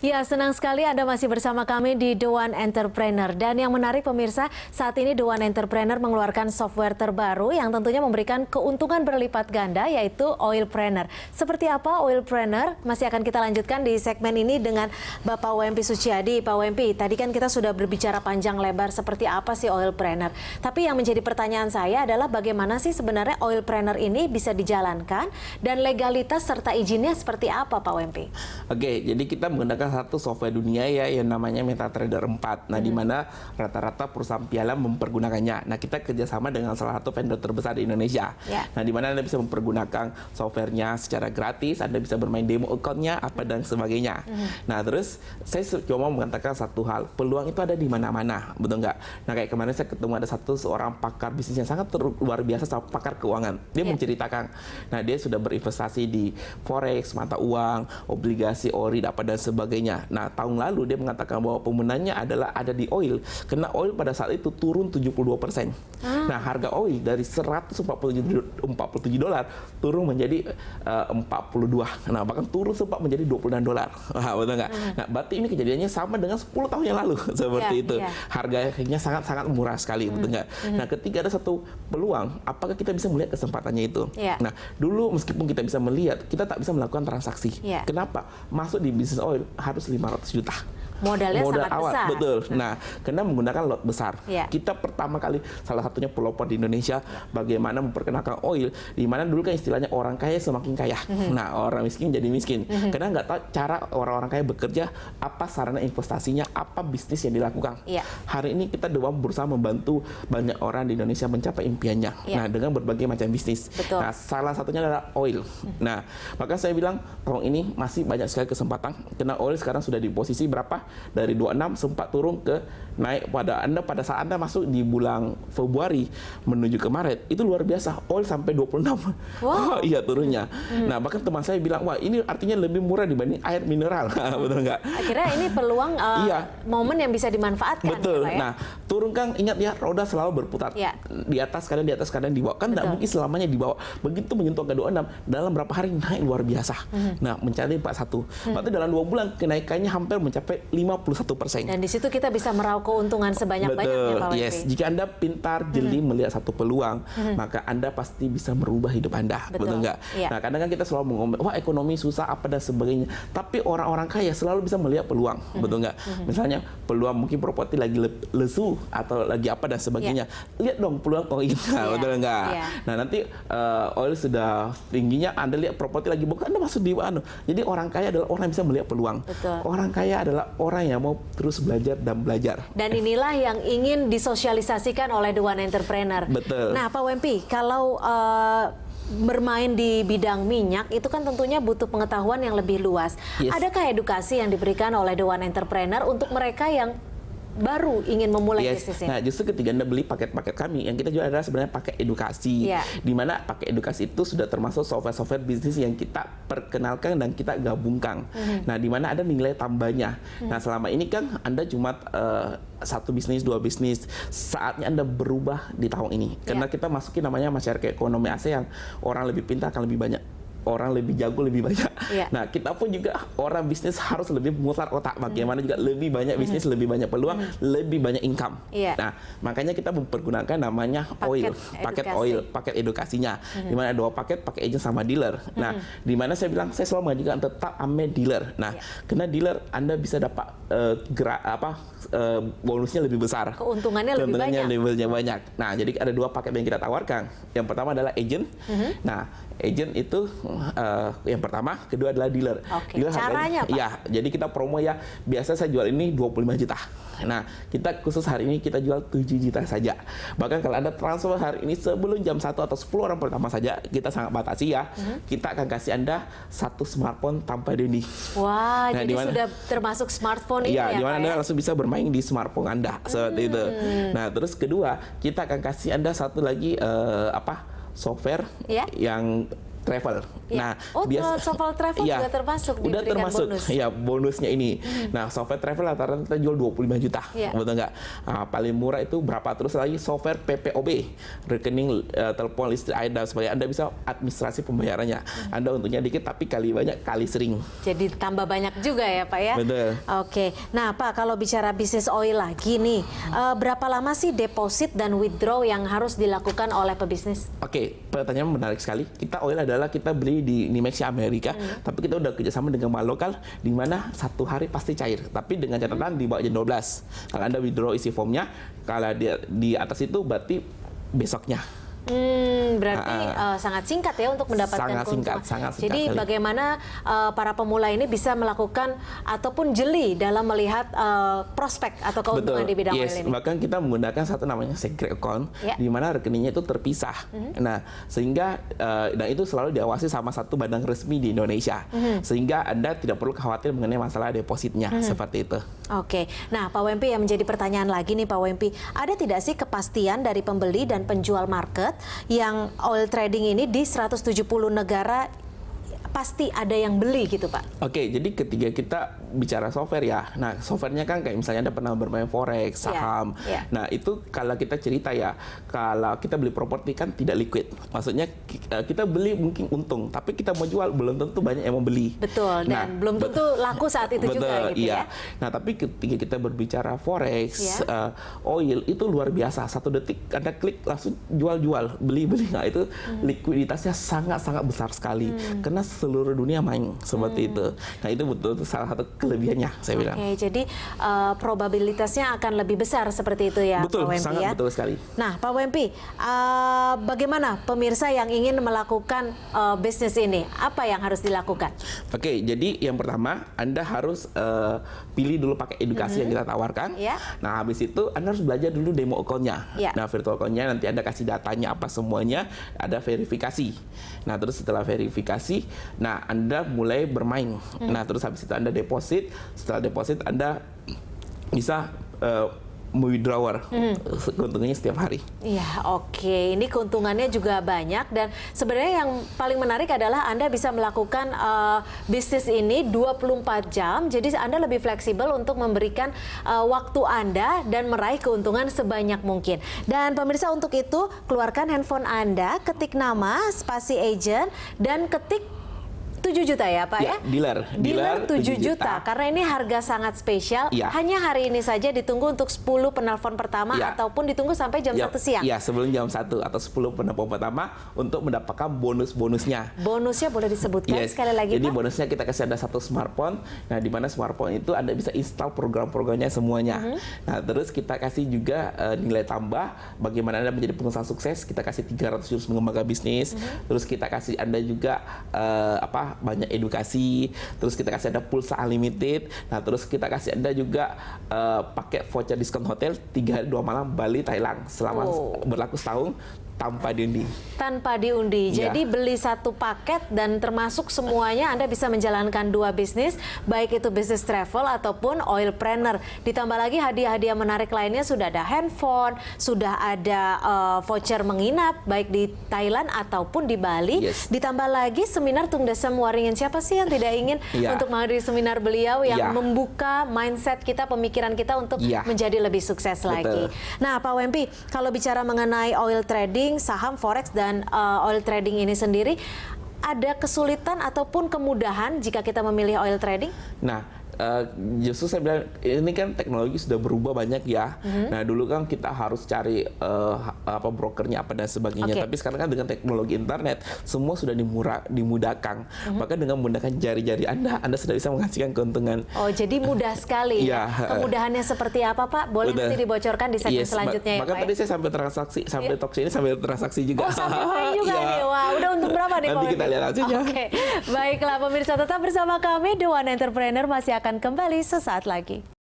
Ya, senang sekali Anda masih bersama kami di The One Entrepreneur. Dan yang menarik pemirsa, saat ini The One Entrepreneur mengeluarkan software terbaru yang tentunya memberikan keuntungan berlipat ganda, yaitu Oilpreneur. Seperti apa Oilpreneur? Masih akan kita lanjutkan di segmen ini dengan Bapak WMP Suciadi. Pak WMP, tadi kan kita sudah berbicara panjang lebar seperti apa sih Oilpreneur. Tapi yang menjadi pertanyaan saya adalah bagaimana sih sebenarnya Oilpreneur ini bisa dijalankan dan legalitas serta izinnya seperti apa Pak WMP? Oke, jadi kita menggunakan satu software dunia ya yang namanya MetaTrader 4. Nah, di mana rata-rata perusahaan piala mempergunakannya. Nah, kita kerjasama dengan salah satu vendor terbesar di Indonesia. Nah, di mana Anda bisa mempergunakan softwarenya secara gratis, Anda bisa bermain demo account-nya, apa dan sebagainya. Nah, terus saya cuma mengatakan satu hal, peluang itu ada di mana-mana, betul nggak? Nah, kayak kemarin saya ketemu ada seorang pakar bisnis yang sangat luar biasa, pakar keuangan. Dia menceritakan, nah dia sudah berinvestasi di forex, mata uang, obligasi, ori, apa dan sebagainya. Nah, tahun lalu dia mengatakan bahwa pemenangnya adalah ada di oil, karena oil pada saat itu turun 72%. Nah, harga oil dari 147 dolar turun menjadi 42. Nah, bahkan turun sempat menjadi 26 dolar. Betul nggak? Nah, berarti ini kejadiannya sama dengan 10 tahun yang lalu seperti itu. Harganya sangat-sangat murah sekali, betul nggak? Nah, ketika ada satu peluang, apakah kita bisa melihat kesempatannya itu? Nah, dulu meskipun kita bisa melihat, kita tak bisa melakukan transaksi. Kenapa? Masuk di bisnis oil harus 500 juta. Modal sangat awal, besar. Betul. Nah, karena menggunakan lot besar. Kita pertama kali, salah satunya pelopor di Indonesia, bagaimana memperkenalkan oil, di mana dulu kan istilahnya orang kaya semakin kaya. Nah, orang miskin jadi miskin. Karena nggak tahu cara orang-orang kaya bekerja, apa sarana investasinya, apa bisnis yang dilakukan. Hari ini kita berusaha membantu banyak orang di Indonesia mencapai impiannya. Nah, dengan berbagai macam bisnis. Nah, salah satunya adalah oil. Nah, maka saya bilang, tahun ini masih banyak sekali kesempatan, karena oil sekarang sudah di posisi berapa? Dari 26 sempat turun ke naik pada saat Anda masuk di bulan Februari menuju ke Maret, itu luar biasa, oil sampai 26. Wow. Iya turunnya. Nah, bahkan teman saya bilang, wah ini artinya lebih murah dibanding air mineral. Betul nggak? Akhirnya ini peluang momen yang bisa dimanfaatkan. Betul. Ya, nah, turun kan, ingat ya, roda selalu berputar. Di atas kadang di atas, kadang di bawah. Kan nggak mungkin selamanya di bawah. Begitu menyentuh ke 26, dalam berapa hari naik luar biasa. Nah, mencapai 41. Berarti dalam 2 bulan kenaikannya hampir mencapai 51%. Dan di situ kita bisa meraup keuntungan sebanyak-banyaknya, Pak WMP. Yes, jika Anda pintar, jeli melihat satu peluang, maka Anda pasti bisa merubah hidup Anda. Betul nggak? Nah, kadang kan kita selalu ngomong, wah ekonomi susah, apa dan sebagainya. Tapi orang-orang kaya selalu bisa melihat peluang. Betul nggak? Misalnya peluang mungkin properti lagi lesu atau lagi apa dan sebagainya. Lihat dong peluang oil. Betul nggak? Nah, nanti oil sudah tingginya, Anda lihat properti lagi buka, Anda masuk di mana? Jadi orang kaya adalah orang yang bisa melihat peluang. Orang kaya adalah orang yang mau terus belajar dan belajar. Dan inilah yang ingin disosialisasikan oleh The One Entrepreneur. Betul. Nah, Pak WMP, kalau bermain di bidang minyak itu kan tentunya butuh pengetahuan yang lebih luas. Adakah edukasi yang diberikan oleh The One Entrepreneur untuk mereka yang baru ingin memulai bisnis ini? Nah, justru ketika Anda beli paket-paket kami, yang kita jual adalah sebenarnya paket edukasi. Di mana paket edukasi itu sudah termasuk software-software bisnis yang kita perkenalkan dan kita gabungkan. Nah, di mana ada nilai tambahnya. Nah, selama ini kan Anda cuma satu bisnis, 2 bisnis. Saatnya Anda berubah di tahun ini. Karena kita masukin namanya masyarakat ekonomi ASEAN, orang lebih pintar akan lebih banyak. Orang lebih jago lebih banyak. Nah, kita pun juga orang bisnis harus lebih memutar otak. Bagaimana juga lebih banyak bisnis, lebih banyak peluang, lebih banyak income. Nah, makanya kita mempergunakan namanya paket oil, paket edukasinya. Di mana ada 2 paket, pakai agent sama dealer. Nah, di mana saya bilang saya selalu mengajukan tetap ambil dealer. Nah, karena dealer Anda bisa dapat bonusnya lebih besar. Keuntungannya lebih banyak. Nah, jadi ada 2 paket yang kita tawarkan. Yang pertama adalah agent. Nah, agent itu yang pertama, kedua adalah dealer. Dealer caranya, Pak? Ya, jadi kita promo ya. Biasa saya jual ini 25 juta. Nah, kita khusus hari ini kita jual 7 juta saja. Bahkan kalau Anda transfer hari ini sebelum jam 1 atau 10 orang pertama saja, kita sangat batasi ya. Kita akan kasih Anda 1 smartphone tanpa deni. Wah, jadi sudah termasuk smartphone ini ya, di mana Pak, Anda langsung bisa bermain di smartphone Anda seperti itu. Nah, terus kedua, kita akan kasih Anda satu lagi software yang travel. Ya. Software travel juga termasuk udah diberikan termasuk bonus. ya bonusnya ini. Nah, software travel rata-rata kita jual 25 juta, betul nggak? Nah, paling murah itu berapa? Terus lagi software PPOB, rekening telepon, listrik, air dan sebagainya. Anda bisa administrasi pembayarannya. Anda untungnya dikit tapi kali banyak kali sering. Jadi tambah banyak juga ya Pak ya? Betul. Oke, nah Pak kalau bicara bisnis oil lagi nih, berapa lama sih deposit dan withdraw yang harus dilakukan oleh pebisnis? Oke, pertanyaan menarik sekali. Kita oil adalah kita beli di Nimex Amerika, tapi kita udah kerjasama dengan bank lokal, di mana 1 hari pasti cair. Tapi dengan catatan di bawah jam 12. Kalau Anda withdraw isi formnya, kalau dia di atas itu berarti besoknya. Berarti sangat singkat ya untuk mendapatkan keuntungan. Sangat singkat. Jadi bagaimana para pemula ini bisa melakukan ataupun jeli dalam melihat prospek atau keuntungan di bidang oil ini? Bahkan kita menggunakan satu namanya secret account, di mana rekeningnya itu terpisah. Nah, sehingga dan itu selalu diawasi sama satu badan resmi di Indonesia, sehingga Anda tidak perlu khawatir mengenai masalah depositnya seperti itu. Oke, nah Pak Wempi yang menjadi pertanyaan lagi nih Pak Wempi, ada tidak sih kepastian dari pembeli dan penjual market yang oil trading ini di 170 negara pasti ada yang beli gitu Pak? Oke, jadi ketika kita bicara software ya, nah softwarenya kan kayak misalnya Anda pernah bermain forex, saham, nah itu kalau kita cerita ya, kalau kita beli properti kan tidak liquid, maksudnya kita beli mungkin untung, tapi kita mau jual belum tentu banyak yang mau beli. Betul, dan belum tentu laku saat itu juga gitu ya. Nah tapi ketika kita berbicara forex, oil itu luar biasa, 1 detik Anda klik langsung jual-jual, beli-beli, nah itu likuiditasnya sangat-sangat besar sekali, karena seluruh dunia main seperti itu. Nah itu betul salah satu kelebihannya saya bilang. Oke, jadi probabilitasnya akan lebih besar seperti itu ya Pak Wempi, sangat ya? Betul sekali. Nah Pak Wempi, bagaimana pemirsa yang ingin melakukan bisnis ini? Apa yang harus dilakukan? Oke, jadi yang pertama Anda harus pilih dulu pakai edukasi yang kita tawarkan. Nah habis itu Anda harus belajar dulu demo account-nya. Nah virtual account-nya nanti Anda kasih datanya apa semuanya, ada verifikasi. Nah terus setelah verifikasi, nah Anda mulai bermain. Nah terus habis itu Anda deposit. Setelah deposit Anda bisa withdrawal keuntungannya setiap hari. Iya, oke. Ini keuntungannya juga banyak dan sebenarnya yang paling menarik adalah Anda bisa melakukan bisnis ini 24 jam. Jadi Anda lebih fleksibel untuk memberikan waktu Anda dan meraih keuntungan sebanyak mungkin. Dan pemirsa untuk itu keluarkan handphone Anda, ketik nama, spasi agent dan ketik 7 juta ya Pak ya? Dealer 7 juta. Karena ini harga sangat spesial. Hanya hari ini saja ditunggu untuk 10 penelpon pertama ataupun ditunggu sampai jam 1 siang. Iya, sebelum jam 1 atau 10 penelpon pertama untuk mendapatkan bonusnya. Bonusnya boleh disebutkan sekali lagi Jadi Pak? bonusnya kita kasih ada 1 smartphone. Nah, di mana smartphone itu Anda bisa install program-programnya semuanya. Nah, terus kita kasih juga nilai tambah bagaimana Anda menjadi pengusaha sukses. Kita kasih 300 jurus mengembangkan bisnis. Terus kita kasih Anda juga banyak edukasi, terus kita kasih Anda pulsa unlimited, nah terus kita kasih Anda juga pakai voucher diskon hotel 3 hari 2 malam Bali, Thailand selama berlaku setahun tanpa diundi. Tanpa diundi. Jadi beli 1 paket dan termasuk semuanya Anda bisa menjalankan 2 bisnis, baik itu bisnis travel ataupun oilpreneur. Ditambah lagi hadiah-hadiah menarik lainnya, sudah ada handphone, sudah ada voucher menginap baik di Thailand ataupun di Bali. Ditambah lagi seminar Tung Desem Waringin. Siapa sih yang tidak ingin untuk menghadiri seminar beliau yang membuka mindset kita, pemikiran kita untuk menjadi lebih sukses lagi. Nah, Pak Wempi, kalau bicara mengenai oil trading, saham, forex, dan oil trading ini sendiri, ada kesulitan ataupun kemudahan jika kita memilih oil trading? Nah, justru saya bilang ini kan teknologi sudah berubah banyak ya. Nah dulu kan kita harus cari brokernya apa dan sebagainya. Tapi sekarang kan dengan teknologi internet semua sudah dimudahkan. Bahkan dengan menggunakan jari-jari Anda sudah bisa menghasilkan keuntungan. Oh jadi mudah sekali. Kemudahannya seperti apa Pak? Boleh nanti dibocorkan di segmen selanjutnya ya Pak? Bahkan tadi saya sampai transaksi, sampai talk show ini sampai transaksi juga. Oh sampai juga nih. Wah udah untung berapa nih Pak? Nanti kita lihat hasilnya. Baiklah pemirsa, tetap bersama kami The One Entrepreneur masih akan kembali sesaat lagi.